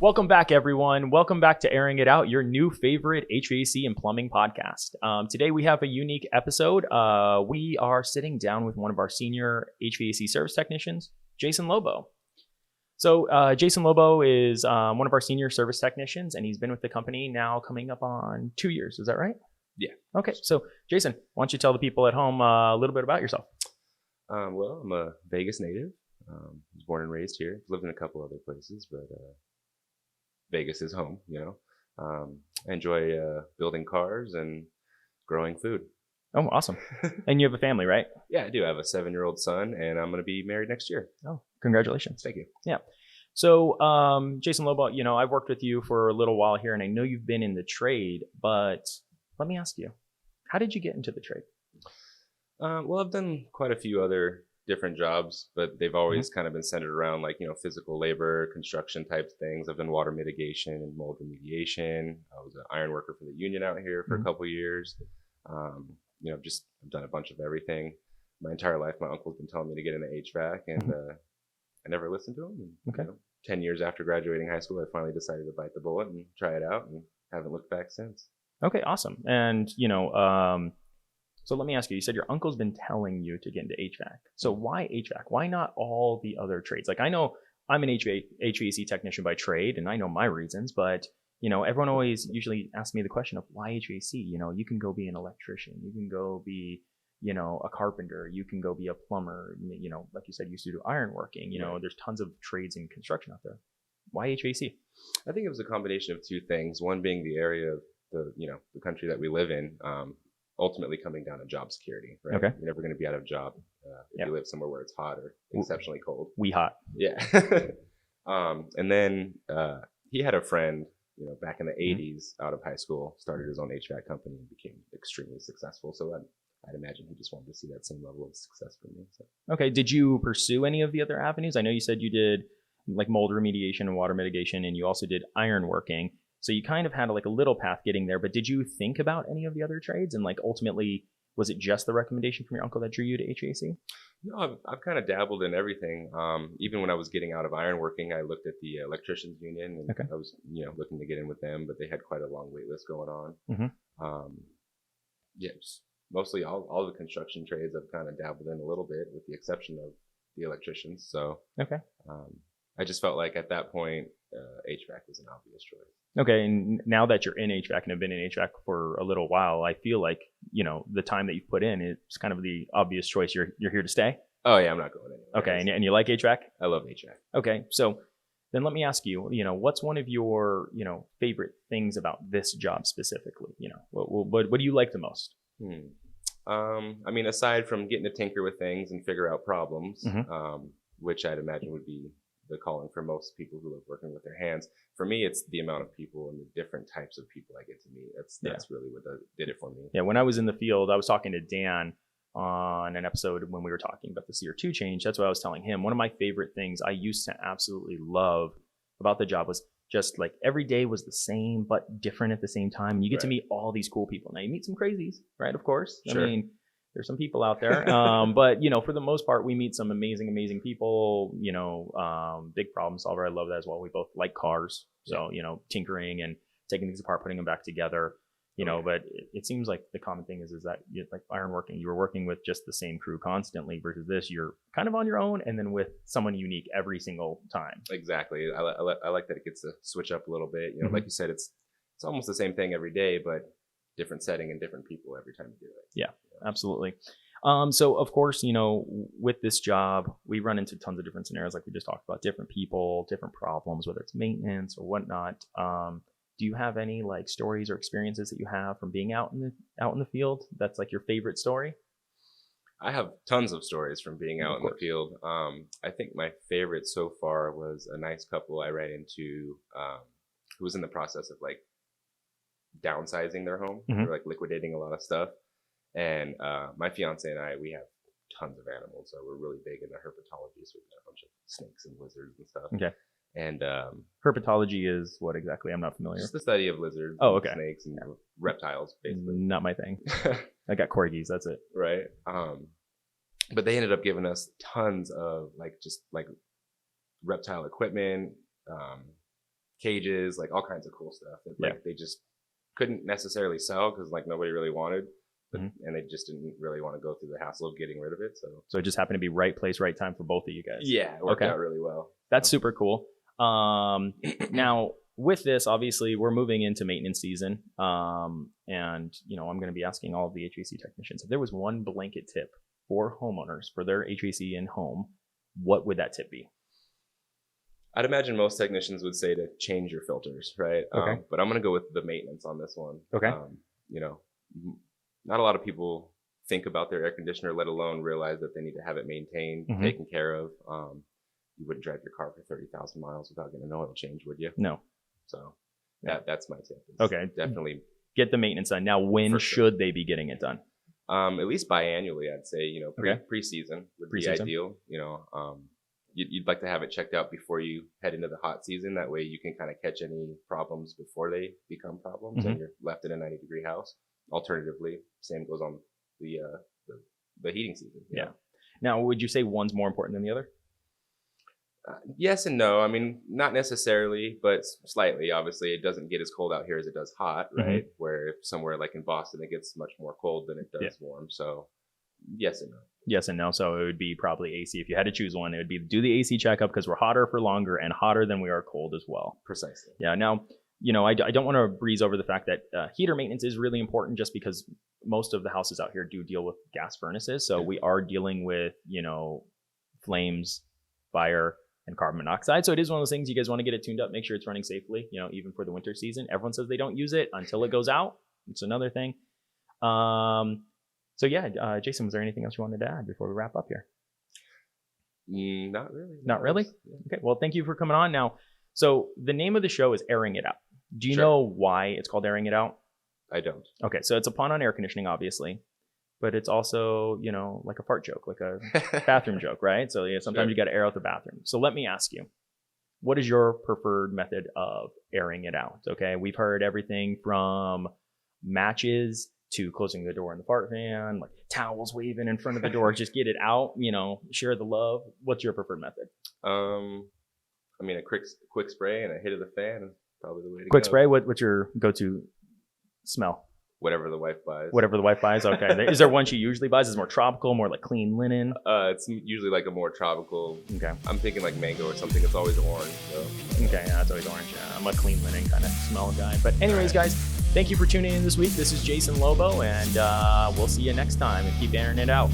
Welcome back, everyone. Welcome back to Airing It Out, your new favorite HVAC and plumbing podcast. Today we have a unique episode. We are sitting down with one of our senior HVAC service technicians, Jason Lobo. So Jason Lobo is one of our senior service technicians, and he's been with the company now coming up on 2 years. Is that right? Yeah. Okay. So Jason, why don't you tell the people at home a little bit about yourself? Well, I'm a Vegas native. Was born and raised here. Lived in a couple other places, but Vegas is home, you know. I enjoy building cars and growing food. Oh, awesome. And you have a family, right? Yeah, I do. I have a 7-year-old son, and I'm going to be married next year. Oh, congratulations. Thank you. Yeah. So, Jason Lobo, you know, I've worked with you for a little while here, and I know you've been in the trade, but let me ask you, how did you get into the trade? Well, I've done quite a few other different jobs, but they've always kind of been centered around like, you know, physical labor, construction type things. I've done water mitigation and mold remediation. I was an iron worker for the union out here for a couple of years. You know, just I've done a bunch of everything. My entire life, my uncle's been telling me to get into HVAC, and I never listened to him. And, you know, 10 years after graduating high school, I finally decided to bite the bullet and try it out, and haven't looked back since. Okay, awesome. And, you know, so let me ask you, you said your uncle's been telling you to get into HVAC. So why HVAC? Why not all the other trades? Like, I know I'm an HVAC technician by trade, and I know my reasons, but, you know, everyone always usually asks me the question of why HVAC? You know, you can go be an electrician. You can go be, you know, a carpenter. You can go be a plumber. You know, like you said, you used to do ironworking. You know, there's tons of trades in construction out there. Why HVAC? I think it was a combination of two things. One being the area of the country that we live in. Ultimately coming down to job security, right? Okay. You're never going to be out of a job if you live somewhere where it's hot or exceptionally cold. We hot. Yeah. And then he had a friend, you know, back in the 80s out of high school, started his own HVAC company and became extremely successful. So I'd imagine he just wanted to see that same level of success from me. So. Okay. Did you pursue any of the other avenues? I know you said you did like mold remediation and water mitigation, and you also did iron working. So you kind of had like a little path getting there, but did you think about any of the other trades? And like ultimately, was it just the recommendation from your uncle that drew you to HVAC? No, I've kind of dabbled in everything. Even when I was getting out of ironworking, I looked at the electricians union, and I was, you know, looking to get in with them, but they had quite a long wait list going on. Yeah, just mostly all the construction trades I've kind of dabbled in a little bit, with the exception of the electricians. So I just felt like at that point, HVAC was an obvious choice. Okay, and now that you're in HVAC and have been in HVAC for a little while, I feel like, you know, the time that you've put in, it's kind of the obvious choice. You're here to stay? Oh, yeah, I'm not going anywhere. Okay, and you like HVAC? I love HVAC. Okay, so then let me ask you, you know, what's one of your, you know, favorite things about this job specifically? You know, what do you like the most? I mean, aside from getting to tinker with things and figure out problems, which I'd imagine would be the calling for most people who love working with their hands. For me, it's the amount of people and the different types of people I get to meet. That's really what did it for me. Yeah, when I was in the field, I was talking to Dan on an episode when we were talking about the CO2 change. That's what I was telling him. One of my favorite things I used to absolutely love about the job was just like every day was the same but different at the same time. And you get to meet all these cool people. Now you meet some crazies, right? Of course. Sure. I mean, there's some people out there, but you know, for the most part, we meet some amazing people. You know, big problem solver. I love that as well. We both like cars, so you know, tinkering and taking things apart, putting them back together. You know, but it seems like the common thing is that like ironworking, you were working with just the same crew constantly. Versus this, you're kind of on your own, and then with someone unique every single time. Exactly. I like that it gets to switch up a little bit. You know, like you said, it's almost the same thing every day, but different setting and different people every time you do it. Yeah, absolutely. So of course, you know, with this job, we run into tons of different scenarios, like we just talked about, different people, different problems, whether it's maintenance or whatnot. Do you have any like stories or experiences that you have from being out in the field? That's like your favorite story? I have tons of stories from being out in the field. I think my favorite so far was a nice couple I ran into who was in the process of like downsizing their home. They're like liquidating a lot of stuff. And my fiance and I, we have tons of animals. So we're really big into herpetology. So we've got a bunch of snakes and lizards and stuff. Okay. And herpetology is what exactly? I'm not familiar. It's the study of lizards, snakes, and reptiles, basically. Not my thing. I got corgis. That's it. Right. But they ended up giving us tons of like reptile equipment, cages, like all kinds of cool stuff that like they just couldn't necessarily sell because like nobody really wanted, and they just didn't really want to go through the hassle of getting rid of it. So it just happened to be right place, right time for both of you guys. Yeah, it worked out really well. That's super cool. Now with this, obviously we're moving into maintenance season. And you know, I'm going to be asking all of the HVAC technicians, if there was one blanket tip for homeowners for their HVAC in home, what would that tip be? I'd imagine most technicians would say to change your filters, right? Okay. But I'm going to go with the maintenance on this one. Okay. You know, not a lot of people think about their air conditioner, let alone realize that they need to have it maintained, taken care of. You wouldn't drive your at 30,000 miles without getting an oil change, would you? No. So that's my tip. Okay. Definitely get the maintenance done. Now, when should they be getting it done? At least biannually, I'd say. You know, pre-season would be ideal. You know, you'd like to have it checked out before you head into the hot season. That way you can kind of catch any problems before they become problems and you're left in a 90-degree house. Alternatively, same goes on the heating season. Yeah. Now, would you say one's more important than the other? Yes and no. I mean, not necessarily, but slightly. Obviously, it doesn't get as cold out here as it does hot, right? Where if somewhere like in Boston, it gets much more cold than it does warm. So yes and no. Yes and no. So it would be probably AC. If you had to choose one, it would be do the AC checkup because we're hotter for longer and hotter than we are cold as well. Precisely. Yeah. Now, you know, I don't want to breeze over the fact that heater maintenance is really important just because most of the houses out here do deal with gas furnaces. So we are dealing with, you know, flames, fire, and carbon monoxide. So it is one of those things you guys want to get it tuned up, make sure it's running safely, you know, even for the winter season. Everyone says they don't use it until it goes out. It's another thing. So yeah, Jason, was there anything else you wanted to add before we wrap up here? Not really. Not really? Yeah. Okay. Well, thank you for coming on. Now, so the name of the show is Airing It Out. Do you know why it's called Airing It Out? I don't. Okay. So it's a pun on air conditioning, obviously, but it's also, you know, like a fart joke, like a bathroom joke, right? So yeah, sometimes you got to air out the bathroom. So let me ask you, what is your preferred method of airing it out? Okay. We've heard everything from matches to closing the door in the fart fan, like towels waving in front of the door, just get it out, you know, share the love. What's your preferred method? I mean, a quick spray and a hit of the fan is probably the way to go. Quick spray? What's your go-to smell? Whatever the wife buys. Whatever the wife buys? Okay. Is there one she usually buys? Is it more tropical, more like clean linen? It's usually like a more tropical. Okay. I'm thinking like mango or something. It's always orange. So. Okay, yeah, it's always orange. Yeah, I'm a clean linen kind of smell guy. But anyways, guys, thank you for tuning in this week. This is Jason Lobo, and we'll see you next time. And keep airing it out.